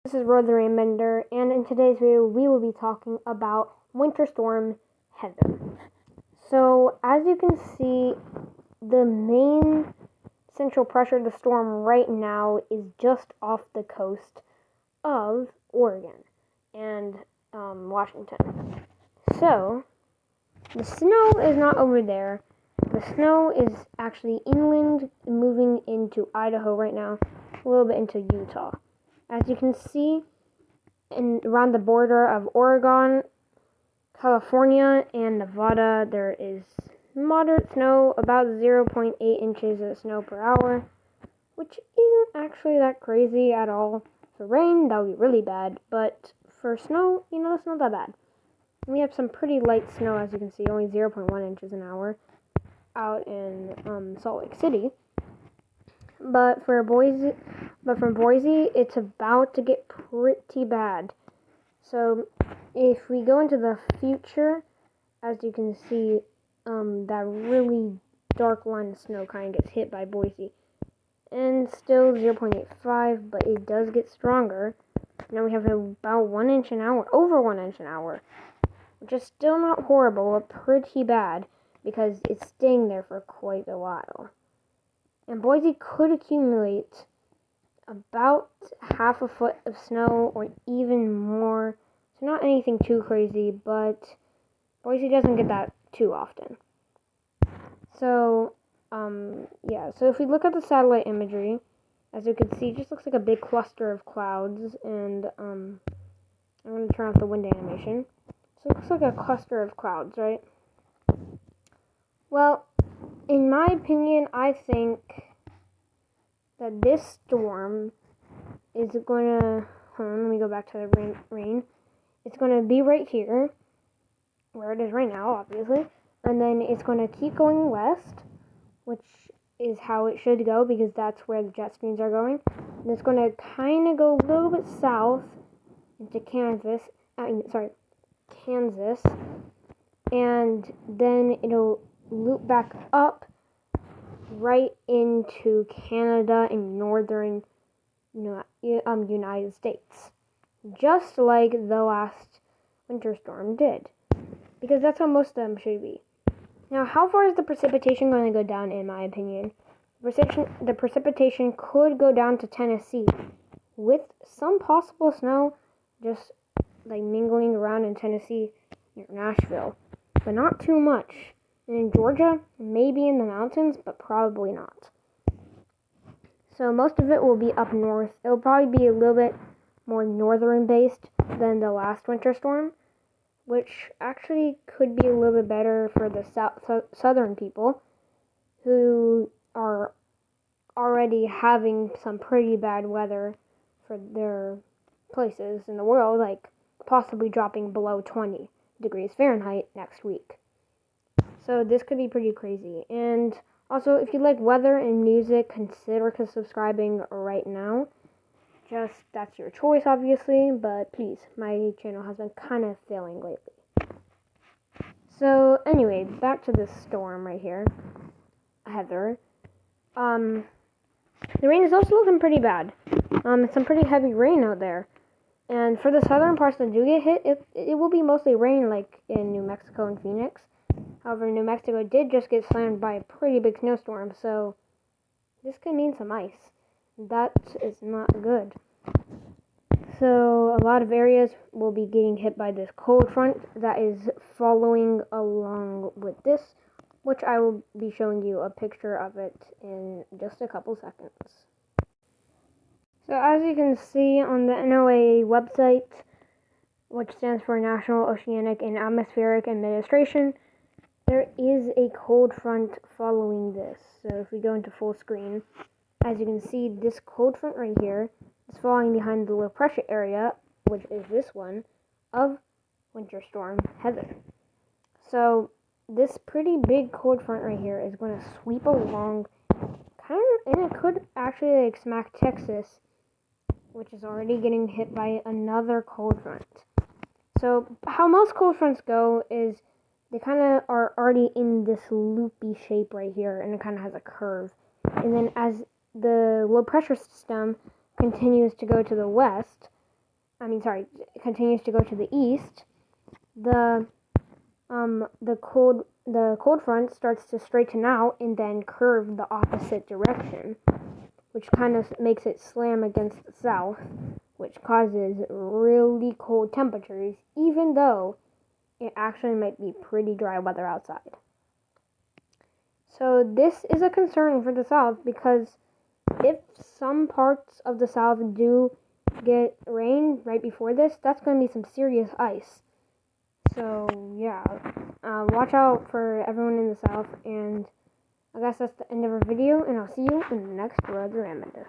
This is Road the Rainbender, and in today's video, we will be talking about Winter Storm Heather. So, as you can see, the main central pressure of the storm right now is just off the coast of Oregon and Washington. So, the snow is not over there. The snow is actually inland, moving into Idaho right now, a little bit into Utah. As you can see, around the border of Oregon, California, and Nevada, there is moderate snow, about 0.8 inches of snow per hour, which isn't actually that crazy at all. For rain, that would be really bad, but for snow, it's not that bad. We have some pretty light snow, as you can see, only 0.1 inches an hour out in Salt Lake City. But from Boise, it's about to get pretty bad. So, if we go into the future, as you can see, that really dark line of snow kind of gets hit by Boise. And still 0.85, but it does get stronger. Now we have about 1 inch an hour, over 1 inch an hour, which is still not horrible, but pretty bad, because it's staying there for quite a while. And Boise could accumulate about half a foot of snow or even more. So not anything too crazy, but Boise doesn't get that too often. So, so if we look at the satellite imagery, as you can see, it just looks like a big cluster of clouds, and I'm going to turn off the wind animation. So it looks like a cluster of clouds, right? Well, in my opinion, I think that this storm is going to, let me go back to the rain. It's going to be right here, where it is right now, obviously, and then it's going to keep going west, which is how it should go, because that's where the jet streams are going, and it's going to kind of go a little bit south into Kansas, and then it'll loop back up right into Canada and northern United States, just like the last winter storm did, because that's how most of them should be. Now, how far is the precipitation going to go down, in my opinion? The precipitation could go down to Tennessee, with some possible snow just like mingling around in Tennessee near Nashville, but not too much. And in Georgia, maybe in the mountains, but probably not. So most of it will be up north. It'll probably be a little bit more northern based than the last winter storm, which actually could be a little bit better for the southern people who are already having some pretty bad weather for their places in the world, like possibly dropping below 20 degrees Fahrenheit next week. So this could be pretty crazy. And also, if you like weather and music, consider subscribing right now. That's your choice, obviously, but please, my channel has been kind of failing lately. So anyway, back to this storm right here, Heather. The rain is also looking pretty bad. Some pretty heavy rain out there. And for the southern parts that do get hit, it will be mostly rain, like in New Mexico and Phoenix. However, New Mexico did just get slammed by a pretty big snowstorm, so this could mean some ice. That is not good. So a lot of areas will be getting hit by this cold front that is following along with this, which I will be showing you a picture of it in just a couple seconds. So as you can see on the NOAA website, which stands for National Oceanic and Atmospheric Administration, there is a cold front following this. So if we go into full screen, as you can see, this cold front right here is falling behind the low pressure area, which is this one, of Winter Storm Heather. So this pretty big cold front right here is going to sweep along, and it could actually smack Texas, which is already getting hit by another cold front. So how most cold fronts go is they kind of are already in this loopy shape right here, and it kind of has a curve. And then as the low pressure system continues to go to the west, continues to go to the east, the cold front starts to straighten out and then curve the opposite direction, which kind of makes it slam against the south, which causes really cold temperatures, even though it actually might be pretty dry weather outside. So this is a concern for the south, because if some parts of the south do get rain right before this, that's going to be some serious ice. So yeah, watch out for everyone in the south, and I guess that's the end of our video, and I'll see you in the next Road to Ramender.